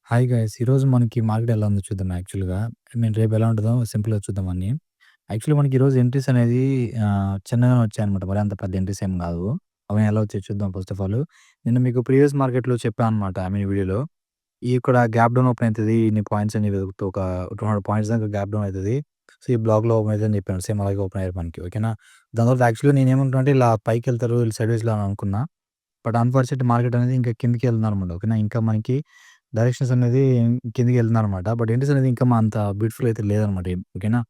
Hi guys! ఈరోజు మనకి market ఎలా ఉందో చూద్దాం యాక్చువల్‌గా. ఐ మీన్ రేపు ఎలా ఉంటదో సింపుల్‌గా చూద్దాం అన్నీ. యాక్చువల్లీ మనకి ఈరోజు ఎంట్రీస్ అనేది చిన్నగానే వచ్చాయన్నమాట. మరి అంత పెద్ద ఎంట్రీస్ ఏం గాదు. అవి ఎలా వచ్చాయో చూద్దాం ఫస్ట్ ఆఫ్ ఆల్. నిన్న మీకు ప్రీవియస్ మార్కెట్‌లో చెప్పా అనమాట. ఐ మీన్ వీడియోలో. ఇక్కడ గ్యాప్ డౌన్ ఓపెన్ అయితది. ఇన్ని పాయింట్స్ అని వెతుకుతూ ఒక 200 పాయింట్స్ దాకా గ్యాప్ డౌన్ అయితది. సో, ఈ బ్లాక్‌లో ఓపెన్ అయితదని చెప్పాను. సేమ్ అలాగే ఓపెన్ అయ్యారు మనకి. ఓకేనా. దాని తర్వాత యాక్చువల్‌గా నేనేమనుకున్నా అంటే ఇలా పైకెళ్తారు, వీళ్ళు సైడ్‌వేస్‌లో అని అనుకున్నా. బట్ అన్‌ఫార్చునేట్ మార్కెట్ అనేది ఇంకా కిందకెళ్తుందనమాట. ఓకేనా. ఇంకా మనకి డైరెక్షన్స్ అనేది కిందకెళ్తుందనమాట. బట్ ఎంట్రీస్ అనేది ఇంకా అంత బ్యూటిఫుల్ అయితే లేదనమాట. ఓకేనా.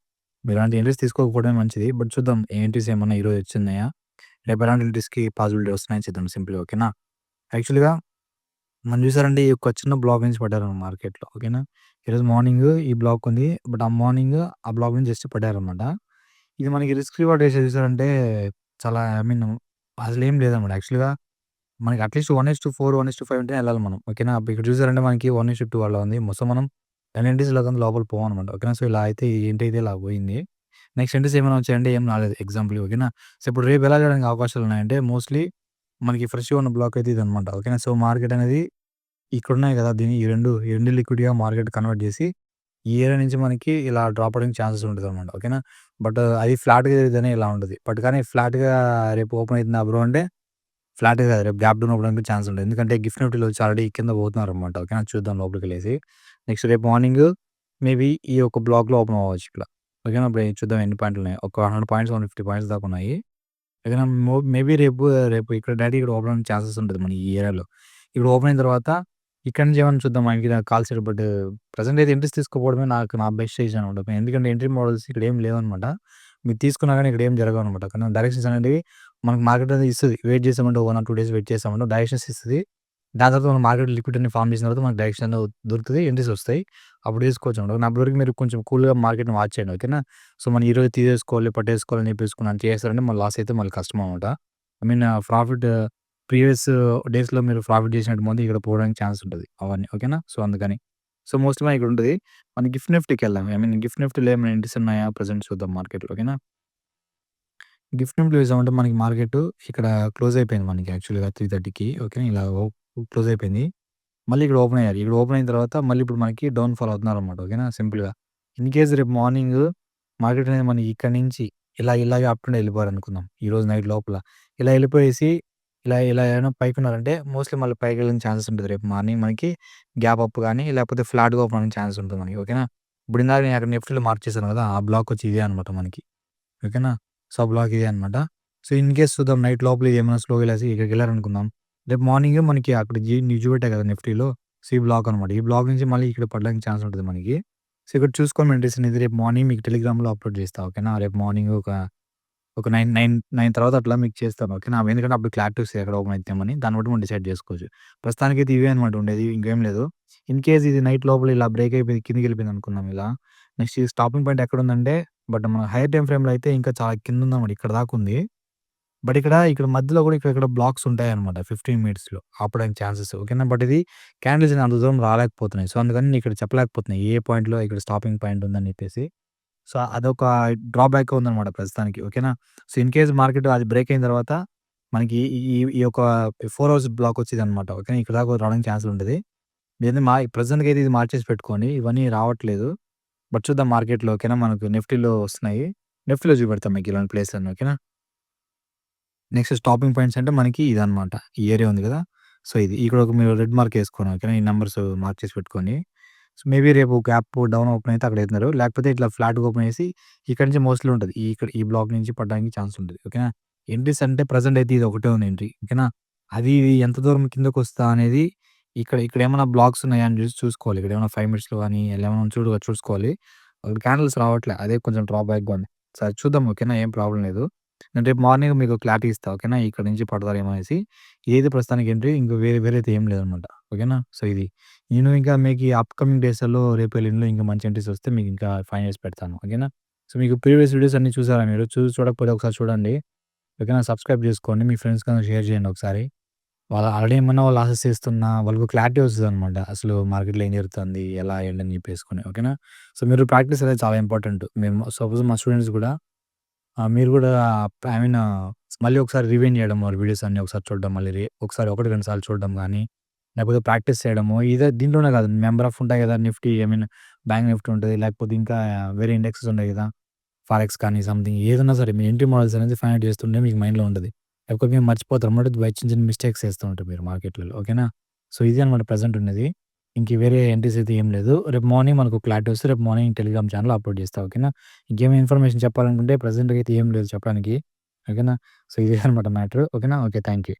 మీరలాంటి ఎంట్రీస్ తీసుకోకపోవడమే మంచిది. బట్ చూద్దాం ఎంట్రీస్ ఏమన్నా ఈరోజు వచ్చిన్నాయా? రేపు ఎలాంటి ఎంట్రీస్‌కి పాసిబిలిటీ వస్తున్నాయని చూద్దాం సింపుల్‌గా. ఓకేనా. యాక్చువల్‌గా మనం చూసారంటే ఈ యొక్క చిన్న బ్లాక్ నుంచి పడ్డారన్నమాట మార్కెట్‌లో. ఓకేనా. ఈరోజు మార్నింగ్ ఈ బ్లాక్ ఉంది. బట్ ఆ మార్నింగ్ ఆ బ్లాక్ నుంచి జస్ట్ పడ్డారన్నమాట. ఇది మనకి రిస్క్ రివార్డ్ రేషియో చూసారంటే చాలా ఐ మీన్ అసలేం లేదన్నమాట. యాక్చువల్‌గా మనకి అట్‌లీస్ట్ 1:4, 1:5 ఉంటేనే ఎళ్ళాలి మనం. ఓకేనా. ఇక్కడ చూసారంటే మనకి 1:2 అలా ఉంది. సో, మనం 10 ఎంట్రీస్ లోపల పోమనమాట. ఓకేనా. సో, ఇలా అయితే ఈ ఎంట్రీ అయితే ఇలా పోయింది. నెక్స్ట్ ఎంట్రీస్ ఏమైనా వచ్చాయంటే ఏం రాలేదు ఎగ్జాంపుల్‌గా. ఓకేనా. సో, ఇప్పుడు రేపు ఎలా జరగడానికి అవకాశాలున్నాయంటే మోస్ట్‌లీ మనకి ఫ్రెష్‌గా ఉన్న బ్లాక్ అయితే ఇదనమాట. ఓకేనా. సో, మార్కెట్ అనేది ఇక్కడున్నాయి గదా! ఈ రెండు లిక్విడ్‌గా మార్కెట్ కన్వర్ట్ జేసి, ఈ ఏరియా నుంచి మనకి ఇలా డ్రాప్ అవ్వడానికి ఛాన్సెస్ ఉంటదనమాట. ఓకేనా. బట్ అది ఫ్లాట్‌గా జరిగితేనే ఇలా ఉంటది. బట్ కానీ ఫ్లాట్‌గా రేపు ఓపెన్ అయితుందా బ్రో అంటే ఫ్లాట్‌గా కాదు. రేపు గ్యాప్ డౌన్ అవ్వడానికి ఛాన్స్ ఉంటది. ఎందుకంటే గిఫ్ట్ నిఫ్టీలో వచ్చి ఆల్రెడీ కింద పోతున్నారనమాట. ఓకేనా. చూద్దాం లోపలికెళ్ళేసి. నెక్స్ట్ రేపు మార్నింగ్ మేబీ ఈ యొక్క బ్లాక్‌లో ఓపెన్ అవ్వచ్చు ఇక్కడ. ఓకేనా. ఇప్పుడు చూద్దాం ఎన్ని పాయింట్లున్నాయో. ఒక 100 పాయింట్స్, 150 పాయింట్స్ దాకా ఉన్నాయి. ఓకేనా. మేబీ రేపు ఇక్కడ డైరెక్ట్‌గా ఇక్కడ ఓపెన్ అవ్వడానికి ఛాన్సెస్ ఉంటది మన ఈ ఏరియాలో. ఇక్కడ ఓపెన్ అయిన తర్వాత ఇక్కడి నుంచి ఏమన్నా చూద్దాం మనకి కాల్ సైడ్ బట్ ప్రెజెంట్ అయితే ఎంట్రీస్ తీసుకోకపోవడమే నా బెస్ట్ సజెషన్ అనమాట. ఎందుకంటే ఎంట్రీ మోడల్స్ ఇక్కడ ఏమి లేవనమాట. మీరు తీసుకున్నా గాని ఇక్కడ ఏం జరగవనమాట. కానీ డైరెక్షన్స్ అనేటివి మనకు మార్కెట్ అనేది ఇస్తది. వెయిట్ చేసామంటే 1 ఆర్ 2 డేస్ వెయిట్ చేసామంటే డైరెక్షన్స్ ఇస్తది. దాని తర్వాత మనం మార్కెట్ లిక్విడ్ అని ఫార్మ్ చేసిన తర్వాత మనకు డైరెక్షన్ అనేది దొరుకుతది. ఎంట్రీస్ వస్తాయి. అప్పుడు తీసుకోవచ్చనమాట. అప్పటి వరకు మీరు కొంచెం కూల్‌గా మార్కెట్‌ని వాచ్ చేయండి. ఓకేనా. సో, మనం ఈరోజు తీసేసుకోవాలి, పట్టేసుకోవాలి అని చెప్పేసుకొని అని చేసారంటే మళ్ళీ లాస్ అయితే మళ్ళీ కష్టమనమాట. ఐ మీన్ ప్రాఫిట్ ప్రీవియస్ డేస్‌లో మీరు ప్రాఫిట్ చేసినట్టు మొత్తం ఇక్కడ పోవడానికి ఛాన్స్ ఉంటది. అవన్నీ ఓకేనా. సో, అందుకని. సో, మోస్ట్‌లీ మనకి ఇక్కడ ఉంటది. మన గిఫ్ట్ నిఫ్టీకెళ్దాం. ఐ మీన్ గిఫ్ట్ నిఫ్టీలో ఏమైనా ఎంట్రీస్ ఉన్నాయా ప్రెజెంట్ చూద్దాం మార్కెట్‌లో. ఓకేనా. గిఫ్ట్ నిఫ్టీలో చూసామంటే మనకి మార్కెట్ ఇక్కడ క్లోజ్ అయిపోయింది మనకి యాక్చువల్‌గా 3:30కి ఓకే. ఇలా క్లోజ్ అయిపోయింది. మళ్ళీ ఇక్కడ ఓపెన్ అయ్యారు. ఇక్కడ ఓపెన్ అయిన తర్వాత మళ్ళీ ఇప్పుడు మనకి డౌన్ ఫాల్ అవుతున్నారనమాట. ఓకేనా. సింపుల్‌గా. ఇన్ కేస్ రేపు మార్నింగ్ మార్కెట్ అనేది మనకి ఇక్కడి నుంచి ఇలాగే అప్ అండ్ వెళ్ళిపోయారనుకుందాం. ఈరోజు నైట్ లోపల. ఇలా వెళ్ళిపోయేసి ఇలా ఏమైనా పైకున్నారంటే మోస్ట్‌లీ మళ్ళీ పైకెళ్ళడానికి ఛాన్సెస్ ఉంటది. రేపు మార్నింగ్ మనకి గ్యాప్ అప్ గాని లేకపోతే ఫ్లాట్‌గా ఓపెన్ అవ్వడానికి ఛాన్స్ ఉంటుంది మనకి. ఓకేనా. ఇప్పుడు ఇందాక నేను అక్కడ నిఫ్టీలో మార్క్ చేశాను కదా! ఆ బ్లాక్ వచ్చి ఇదే అనమాట మనకి. ఓకేనా. సో, ఆ బ్లాక్ ఇదే అనమాట. సో, ఇన్ కేస్ చూద్దాం నైట్ లోపల ఏమైనా స్లోగా ఎళ్ళేసి ఇక్కడికెళ్లారనుకుందాం. రేపు మార్నింగే మనకి అక్కడ నీకు చూపెట్టా కదా! నిఫ్టీలో. సో, ఈ బ్లాక్ అనమాట. ఈ బ్లాక్ నుంచి మళ్ళీ ఇక్కడ పడడానికి ఛాన్స్ ఉంటది మనకి. సో, ఇక్కడ చూసుకోండి ఎంట్రీస్ అనేది రేపు మార్నింగ్ మీకు టెలిగ్రామ్‌లో అప్‌లోడ్ చేస్తా. ఓకేనా. రేపు మార్నింగ్ ఒక 9 తర్వాత అట్లా మీకు చేస్తాను. ఓకేనా. ఎందుకంటే అప్పుడు క్లారిటీ వస్తది ఎక్కడ ఓపెన్ అయితామని. దాన్ని బట్టి మనం డిసైడ్ చేసుకోవచ్చు. ప్రస్తుతానికైతే ఇవే అనమాట ఉండేది. ఇంకేం లేదు. ఇన్ కేస్ ఇది నైట్ లోపల ఇలా బ్రేక్ అయిపోయి కిందకెళ్ళిపోయింది అనుకుందాం ఇలా. నెక్స్ట్ ఈ స్టాపింగ్ పాయింట్ ఎక్కడుందంటే బట్ మన హైయర్ టైమ్ ఫ్రేమ్‌లో అయితే ఇంకా చాలా కిందుందనమాట. ఇక్కడ దాకా ఉంది. బట్ ఇక్కడ మధ్యలో కూడా ఇక్కడ బ్లాక్స్ ఉంటాయన్నమాట. 15 మినిట్స్‌లో ఆపడానికి ఛాన్సెస్. ఓకేనా. బట్ ఇది క్యాండిల్స్ అంత దూరం రాలేకపోతున్నాయి. సో, అందుకని నేను ఇక్కడ చెప్పలేకపోతున్నా. ఏ పాయింట్‌లో ఇక్కడ స్టాపింగ్ పాయింట్ ఉందని చెప్పేసి. సో, అదొక డ్రాబ్యాక్‌గా ఉందనమాట ప్రస్తుతానికి. ఓకేనా. సో, ఇన్ కేస్ మార్కెట్ అది బ్రేక్ అయిన తర్వాత మనకి ఈ ఈ ఈ యొక్క 4 అవర్స్ బ్లాక్ వచ్చేదనమాట. ఓకేనా. ఇక్కడ దాకా రావడానికి ఛాన్సులు ఉంటది. లేదంటే ప్రెజెంట్‌కైతే ఇది మార్చేసి పెట్టుకోండి. ఇవన్నీ రావట్లేదు. బట్ చూద్దాం మార్కెట్‌లో ఓకేనా. మనకు నిఫ్టీలో వస్తున్నాయి. నిఫ్టీలో చూపెడతా మీకు ఇలాంటి ప్లేస్‌లన్నీ ఓకేనా. నెక్స్ట్ స్టాపింగ్ పాయింట్స్ అంటే మనకి ఇదనమాట. ఈ ఏరియా ఉంది గదా! సో, ఇది. ఇక్కడ ఒక మీరు రెడ్ మార్క్ ఏసుకోండి ఓకేనా. ఈ నంబర్స్ మార్క్ చేసి పెట్టుకోండి. సో, మేబీ రేపు గ్యాప్ డౌన్ ఓపెన్ అయితే అక్కడ ఎళ్తున్నారు. లేకపోతే ఇట్లా ఫ్లాట్‌గా ఓపెన్ చేసి ఇక్కడి నుంచి మోస్ట్‌లీ ఉంటది. ఈ బ్లాక్ నుంచి పడడానికి ఛాన్స్ ఉంటది. ఓకేనా. ఎంట్రీస్ అంటే ప్రెజెంట్ అయితే ఇది ఒకటే ఉంది ఎంట్రీ. ఓకేనా. అది ఇది ఎంత దూరం కిందకొస్తా అనేది ఇక్కడేమన్నా బ్లాక్స్ ఉన్నాయా అని చూసుకోవాలి. ఇక్కడేమన్నా 5 మినిట్స్‌లో గాని ఇలా ఏమన్నా చూసుకోవాలి. అక్కడ క్యాండిల్స్ రావట్లే. అదే కొంచెం డ్రాబ్యాక్‌గా ఉంది. సరే చూద్దాం ఓకేనా. ఏం ప్రాబ్లమ్ లేదు. నేను రేపు మార్నింగ్ మీకు క్లారిటీ ఇస్తా. ఓకేనా. ఇక్కడి నుంచి పడతారేమో అనేసి. ఇదైతే ప్రస్తుతానికి ఎంట్రీ. ఇంక వేరైతే ఏం లేదనమాట. ఓకేనా. సో, ఇది. నేను ఇంకా మీకు ఈ అప్‌కమింగ్ డేస్‌లలో రేపు ఎల్లుండిలో ఇంకా మంచి ఎంట్రీస్ వస్తే మీకు ఇంకా ఫైన్ చేసి పెడతాను. ఓకేనా. సో, మీకు ప్రీవియస్ వీడియోస్ అన్నీ చూసారా మీరు? చూడకపోతే ఒకసారి చూడండి. ఓకేనా. సబ్స్క్రైబ్ చేసుకోండి. మీ ఫ్రెండ్స్‌కి అందరికి షేర్ చేయండి ఒకసారి. వాళ్ళు ఆల్రెడీ ఏమన్నా వాళ్ళు లాసెస్ చేస్తున్నా వాళ్ళకి క్లారిటీ వస్తదనమాట. అసలు మార్కెట్‌లో ఏం జరుగుతుంది? ఎలా ఏంటని చెప్పేసుకొని. ఓకేనా. సో, మీరు ప్రాక్టీస్ అనేది చాలా ఇంపార్టెంట్. మేము సపోజ్ మా స్టూడెంట్స్ గూడా మీరు గూడా ఐ మీన్ మళ్ళీ ఒకసారి రివైండ్ చేయడం వారి వీడియోస్ అన్నీ ఒకసారి చూడడం మళ్ళీ ఒకసారి 1, 2 సార్లు చూడడం గానీ లేకపోతే ప్రాక్టీస్ చేయడము. దీంట్లోనే కాదు నంబర్ ఆఫ్ ఉంటాయి కదా! నిఫ్టీ బ్యాంక్ నిఫ్టీ ఉంటది. లేకపోతే ఇంకా వేరే ఇండెక్సెస్ ఉంటాయి కదా! ఫారెక్స్ కానీ సంథింగ్ ఏదన్నా సరే మీ ఎంట్రీ మోడల్స్ అనేది ఫైండ్ ఔట్ చేస్తుంటే మీకు మైండ్‌లో ఉంటది. లేకపోతే మీరు మర్చిపోతారన్నమాట బై చిన్న చిన్న మిస్టేక్స్ చేస్తూ ఉంటారు మీరు మార్కెట్‌లలో. ఓకేనా? సో, ఇది అనమాట ప్రెజెంట్ ఉన్నది. ఇంక వేరే ఎంట్రీస్ అయితే ఏం లేదు. రేపు మార్నింగ్ మనకు క్లారిటీ వస్తే రేపు మార్నింగ్ టెలిగ్రామ్ ఛానెల్‌లో అప్‌లోడ్ చేస్తా. ఓకేనా? ఇంకేమైనా ఇన్ఫర్మేషన్ చెప్పాలనుకుంటే ప్రెజెంట్‌గా అయితే ఏం లేదు చెప్పడానికి. ఓకేనా? సో, ఇదే అనమాట మ్యాటర్. ఓకేనా? ఓకే. Thank you.